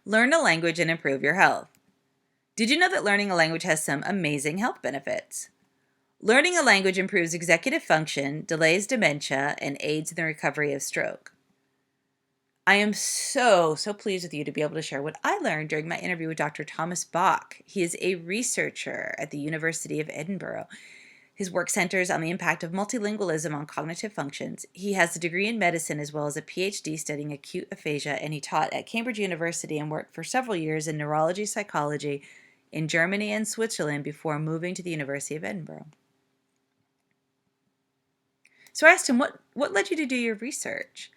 Learn a language and improve your health. Did you know that learning a language has some amazing health benefits? Learning a language improves executive function, delays dementia, and aids in the recovery of stroke. I am so pleased with you to be able to share what I learned during my interview with Dr. Thomas Bach. He is a researcher at the University of Edinburgh. His work centers on the impact of multilingualism on cognitive functions. He has a degree in medicine as well as a PhD studying acute aphasia, and he taught at Cambridge University and worked for several years in neurology psychology in Germany and Switzerland before moving to the University of Edinburgh. So I asked him, what led you to do your research?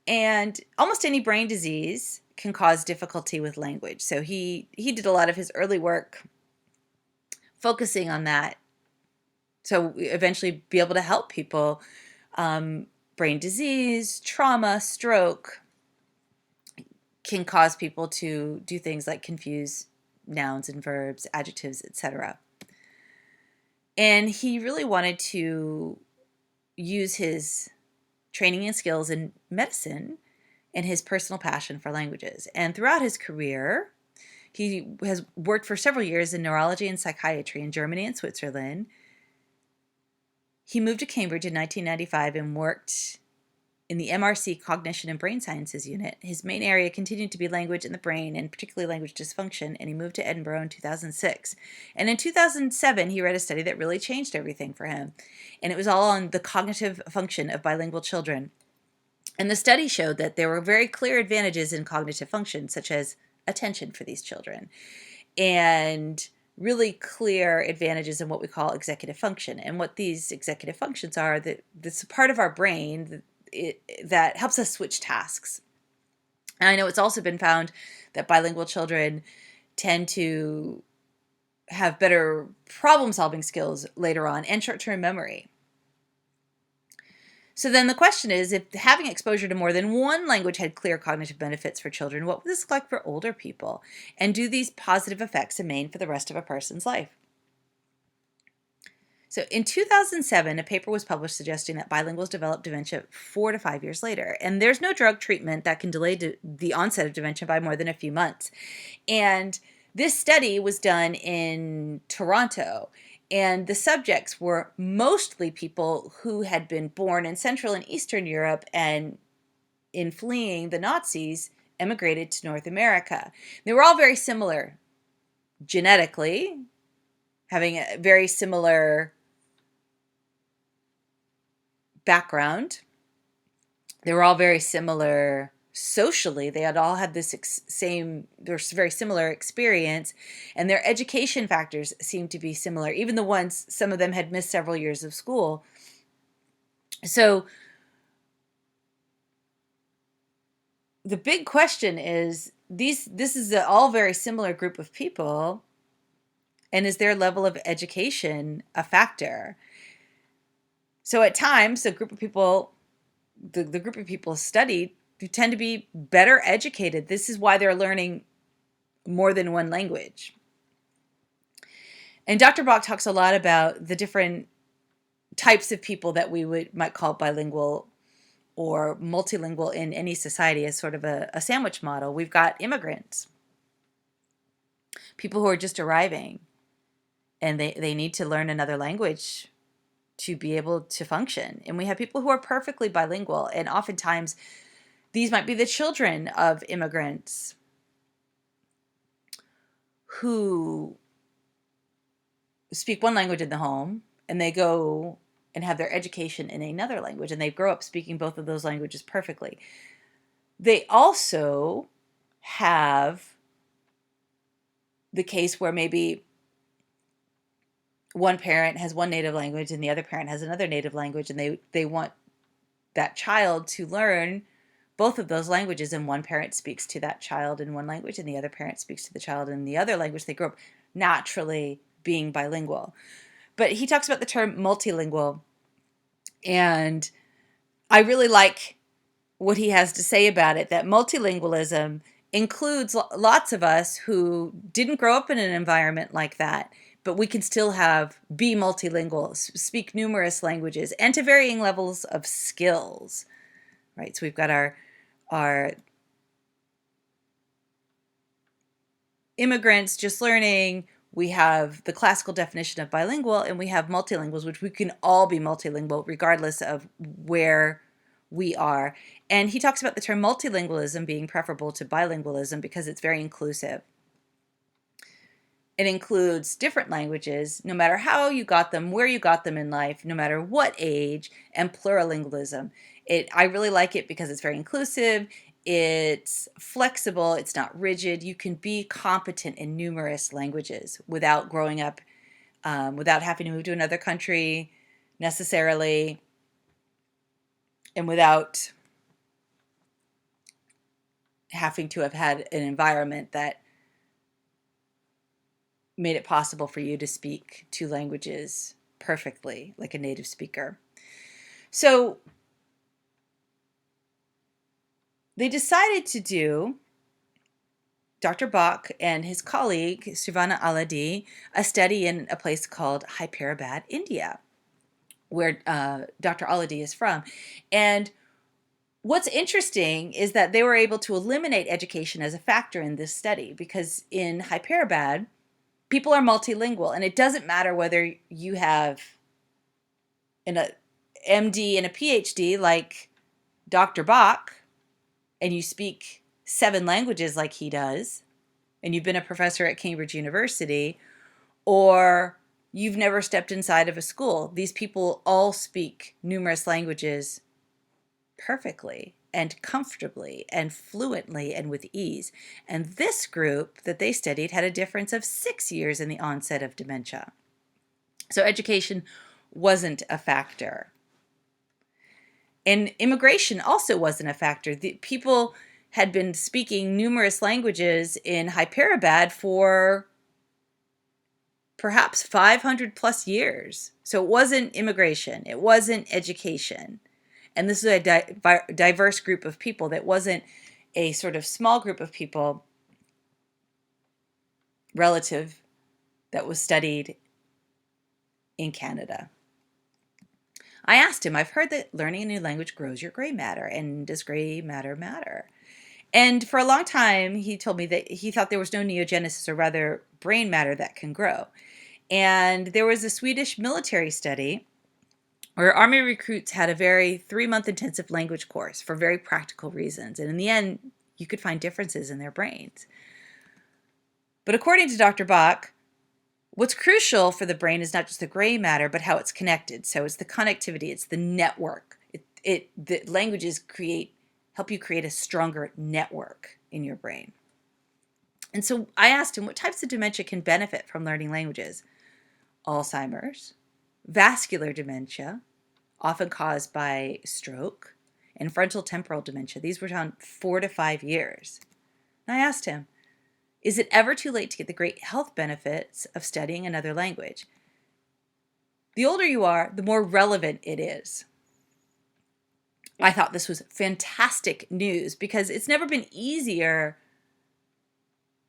And almost any brain disease can cause difficulty with language. So he did a lot of his early work focusing on that. So eventually be able to help people. Brain disease, trauma, stroke can cause people to do things like confuse nouns and verbs, adjectives, etc. And he really wanted to use his training and skills in medicine and his personal passion for languages. And throughout his career, he has worked for several years in neurology and psychiatry in Germany and Switzerland. He moved to Cambridge in 1995 and worked in the MRC Cognition and Brain Sciences unit. His main area continued to be language and the brain, and particularly language dysfunction, and he moved to Edinburgh in 2006. And in 2007, he read a study that really changed everything for him, and it was all on the cognitive function of bilingual children. And the study showed that there were very clear advantages in cognitive function, such as attention for these children, and really clear advantages in what we call executive function. And what these executive functions are, that this part of our brain that helps us switch tasks. And I know it's also been found that bilingual children tend to have better problem-solving skills later on and short-term memory. So then the question is, if having exposure to more than one language had clear cognitive benefits for children, what would this look like for older people? And do these positive effects remain for the rest of a person's life? So in 2007, a paper was published suggesting that bilinguals develop dementia 4 to 5 years later. And there's no drug treatment that can delay the onset of dementia by more than a few months. And this study was done in Toronto. And the subjects were mostly people who had been born in Central and Eastern Europe and in fleeing the Nazis emigrated to North America. They were all very similar genetically, having a very similar background. They were all very similar socially. They had all had this very similar experience, and their education factors seemed to be similar, even the ones, some of them had missed several years of school. So the big question is, this is an all very similar group of people, and is their level of education a factor? So at times, the group of people studied who tend to be better educated. This is why they're learning more than one language. And Dr. Bach talks a lot about the different types of people that we might call bilingual or multilingual in any society as sort of a sandwich model. We've got immigrants, people who are just arriving, and they need to learn another language to be able to function. And we have people who are perfectly bilingual, and oftentimes these might be the children of immigrants who speak one language in the home, and they go and have their education in another language, and they grow up speaking both of those languages perfectly. They also have the case where maybe one parent has one native language and the other parent has another native language, and they want that child to learn both of those languages, and one parent speaks to that child in one language and the other parent speaks to the child in the other language. They grow up naturally being bilingual. But he talks about the term multilingual, and I really like what he has to say about it, that multilingualism includes lots of us who didn't grow up in an environment like that, but we can still be multilingual, speak numerous languages, and to varying levels of skills, right? So we've got our immigrants just learning. We have the classical definition of bilingual, and we have multilinguals, which we can all be multilingual regardless of where we are. And he talks about the term multilingualism being preferable to bilingualism because it's very inclusive. It includes different languages, no matter how you got them, where you got them in life, no matter what age, and plurilingualism. I really like it because it's very inclusive, it's flexible, it's not rigid. You can be competent in numerous languages without growing up, without having to move to another country necessarily, and without having to have had an environment that made it possible for you to speak two languages perfectly, like a native speaker. So they decided to do, Dr. Bach and his colleague, Sivana Aladi, a study in a place called Hyderabad, India, where Dr. Aladi is from. And what's interesting is that they were able to eliminate education as a factor in this study because in Hyderabad, people are multilingual, and it doesn't matter whether you have an MD and a PhD like Dr. Bach, and you speak 7 languages like he does, and you've been a professor at Cambridge University, or you've never stepped inside of a school. These people all speak numerous languages perfectly and comfortably and fluently and with ease. And this group that they studied had a difference of 6 years in the onset of dementia. So education wasn't a factor. And immigration also wasn't a factor. The people had been speaking numerous languages in Hyderabad for perhaps 500 plus years. So it wasn't immigration, it wasn't education. And this is a diverse group of people that wasn't a sort of small group of people relative that was studied in Canada. I asked him, I've heard that learning a new language grows your gray matter, and does gray matter matter? And for a long time, he told me that he thought there was no neogenesis, or rather brain matter, that can grow. And there was a Swedish military study where Army recruits had a very 3-month intensive language course for very practical reasons. And in the end, you could find differences in their brains. But according to Dr. Bach, what's crucial for the brain is not just the gray matter, but how it's connected. So it's the connectivity, it's the network. The languages help you create a stronger network in your brain. And so I asked him what types of dementia can benefit from learning languages. Alzheimer's, vascular dementia, often caused by stroke, and frontal temporal dementia. These were found 4 to 5 years. And I asked him, is it ever too late to get the great health benefits of studying another language? The older you are, the more relevant it is. I thought this was fantastic news because it's never been easier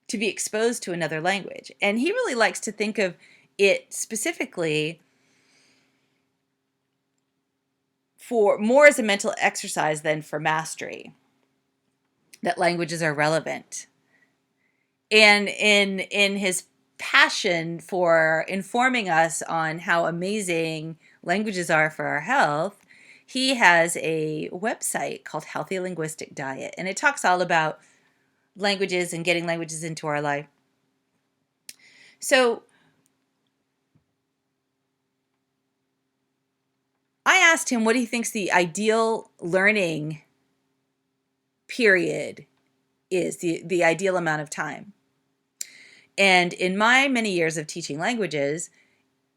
to be exposed to another language. And he really likes to think of it specifically for more as a mental exercise than for mastery, that languages are relevant. And in his passion for informing us on how amazing languages are for our health, he has a website called Healthy Linguistic Diet, and it talks all about languages and getting languages into our life. So I asked him what he thinks the ideal learning period is, the ideal amount of time. And in my many years of teaching languages,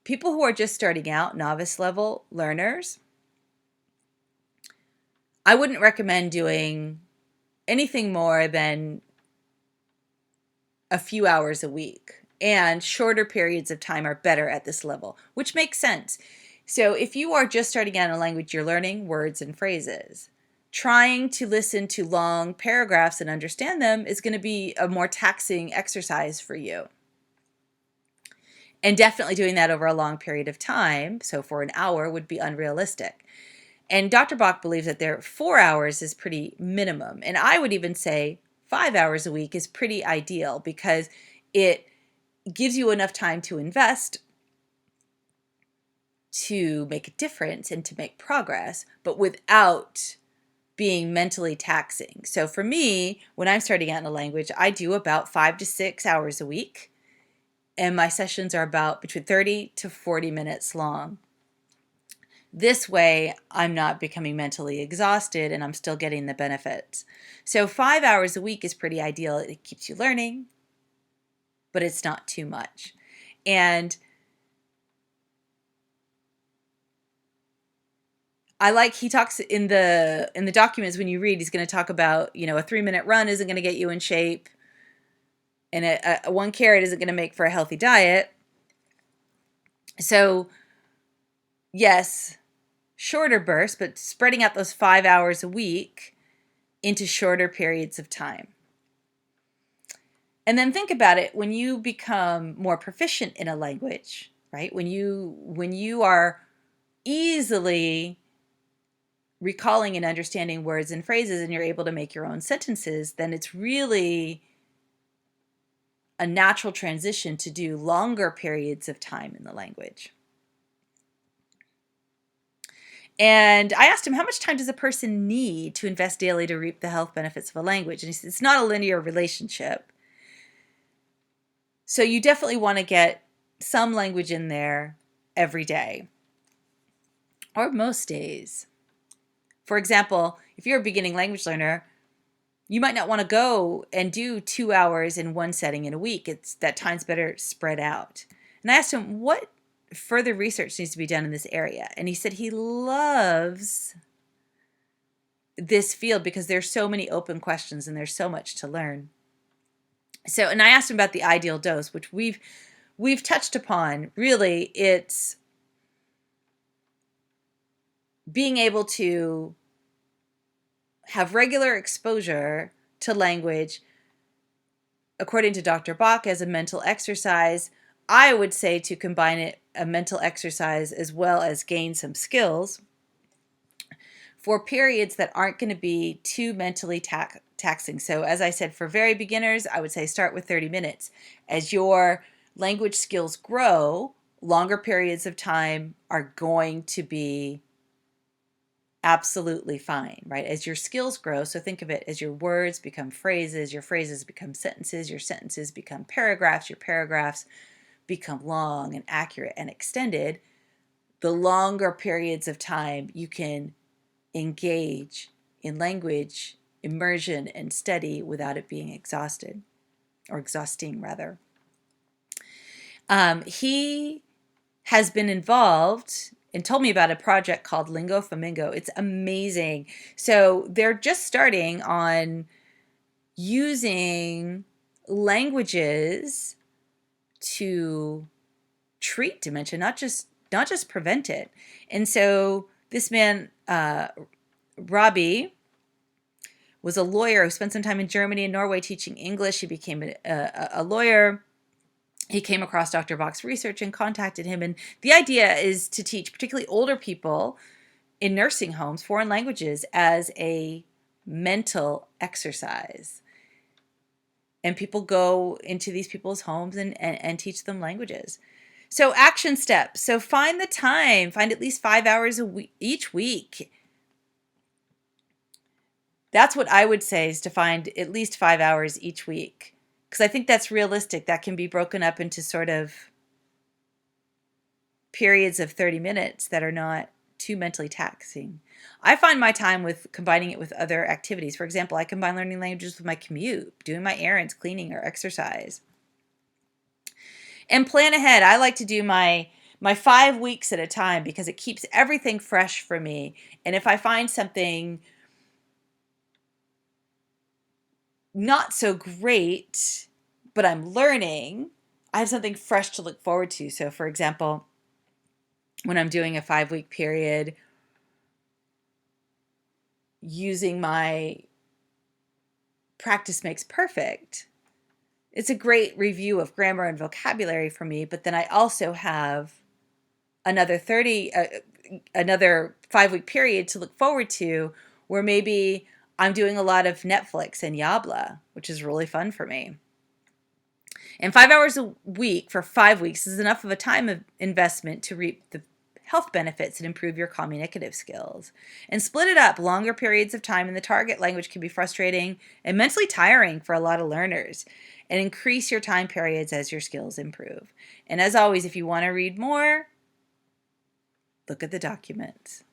people who are just starting out, novice level learners, I wouldn't recommend doing anything more than a few hours a week. And shorter periods of time are better at this level, which makes sense. So if you are just starting out in a language, you're learning words and phrases. Trying to listen to long paragraphs and understand them is going to be a more taxing exercise for you. And definitely doing that over a long period of time, so for an hour, would be unrealistic. And Dr. Bach believes that 4 hours is pretty minimum. And I would even say 5 hours a week is pretty ideal, because it gives you enough time to invest, to make a difference, and to make progress, but without being mentally taxing. So for me, when I'm starting out in a language, I do about 5 to 6 hours a week, and my sessions are about between 30 to 40 minutes long. This way, I'm not becoming mentally exhausted and I'm still getting the benefits. So 5 hours a week is pretty ideal. It keeps you learning, but it's not too much. And he talks in the documents when you read, he's going to talk about, a 3-minute run isn't going to get you in shape, and a 1 carrot isn't going to make for a healthy diet. So yes, shorter bursts, but spreading out those 5 hours a week into shorter periods of time. And then think about it, when you become more proficient in a language, right? When you are easily recalling and understanding words and phrases and you're able to make your own sentences, then it's really a natural transition to do longer periods of time in the language. And I asked him, how much time does a person need to invest daily to reap the health benefits of a language? And he said, it's not a linear relationship. So you definitely want to get some language in there every day, or most days. For example, if you're a beginning language learner, you might not want to go and do 2 hours in one setting in a week. That time's better spread out. And I asked him what further research needs to be done in this area. And he said he loves this field because there's so many open questions and there's so much to learn. So, and I asked him about the ideal dose, which we've touched upon. Really, it's being able to have regular exposure to language, according to Dr. Bach, as a mental exercise. I would say to combine it, a mental exercise, as well as gain some skills for periods that aren't going to be too mentally taxing. So as I said, for very beginners, I would say start with 30 minutes. As your language skills grow, longer periods of time are going to be absolutely fine, right? As your skills grow, so think of it as your words become phrases, your phrases become sentences, your sentences become paragraphs, your paragraphs become long and accurate and extended. The longer periods of time you can engage in language immersion and study without it being exhausted, or exhausting rather. He has been involved and told me about a project called Lingo Flamingo. It's amazing. So they're just starting on using languages to treat dementia, not just prevent it. And so this man, Robbie, was a lawyer who spent some time in Germany and Norway teaching English. He became a lawyer. He came across Dr. Bach's research and contacted him. And the idea is to teach particularly older people in nursing homes foreign languages as a mental exercise. And people go into these people's homes and teach them languages. So action steps. So find the time. Find at least 5 hours each week. That's what I would say, is to find at least 5 hours each week. Because I think that's realistic. That can be broken up into sort of periods of 30 minutes that are not too mentally taxing. I find my time with combining it with other activities. For example, I combine learning languages with my commute, doing my errands, cleaning, or exercise. And plan ahead. I like to do my 5 weeks at a time because it keeps everything fresh for me. And if I find something not so great, but I'm learning, I have something fresh to look forward to. So for example, when I'm doing a 5-week period, using my practice makes perfect, it's a great review of grammar and vocabulary for me. But then I also have another 5-week period to look forward to, where maybe I'm doing a lot of Netflix and Yabla, which is really fun for me. And 5 hours a week for 5 weeks is enough of a time of investment to reap the health benefits and improve your communicative skills. And split it up. Longer periods of time in the target language can be frustrating and mentally tiring for a lot of learners. And increase your time periods as your skills improve. And as always, if you want to read more, look at the documents.